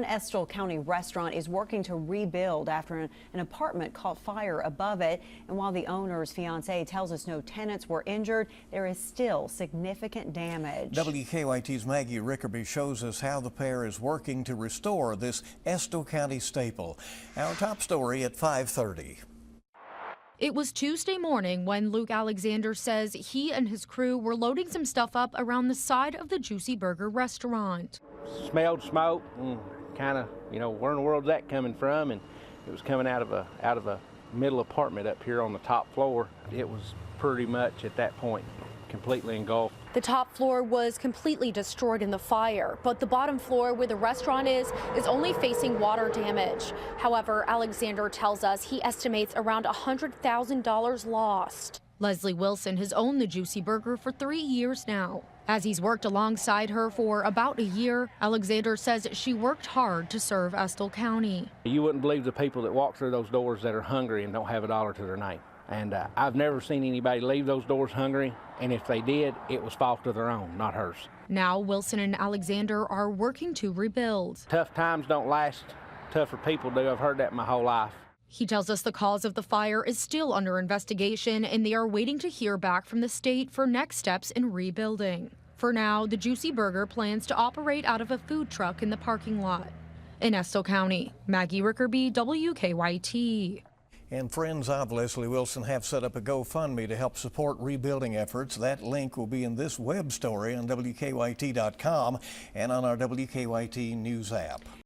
An Estill County restaurant is working to rebuild after an apartment caught fire above it. And while the owner's fiance tells us no tenants were injured, there is still significant damage. WKYT's Maggie Rickerby shows us how the pair is working to restore this Estill County staple. Our top story at 5:30. It was Tuesday morning when Luke Alexander says he and his crew were loading some stuff up around the side of the Juicy Burger restaurant. Smelled smoke and kind of, where in the world's that coming from? And it was coming out of a middle apartment up here on the top floor. It was pretty much at that point completely engulfed. The top floor was completely destroyed in the fire, but the bottom floor where the restaurant is only facing water damage. However, Alexander tells us he estimates around $100,000 lost. Leslie Wilson has owned the Juicy Burger for 3 years now. As he's worked alongside her for about a year, Alexander says she worked hard to serve Estill County. You wouldn't believe the people that walk through those doors that are hungry and don't have a dollar to their name. And I've never seen anybody leave those doors hungry, and if they did, it was fault of their own, not hers. Now Wilson and Alexander are working to rebuild. Tough times don't last, tougher people do. I've heard that my whole life. He tells us the cause of the fire is still under investigation, and they are waiting to hear back from the state for next steps in rebuilding. For now, the Juicy Burger plans to operate out of a food truck in the parking lot. In Estill County, Maggie Rickerby, WKYT. And friends of Leslie Wilson have set up a GoFundMe to help support rebuilding efforts. That link will be in this web story on WKYT.com and on our WKYT News app.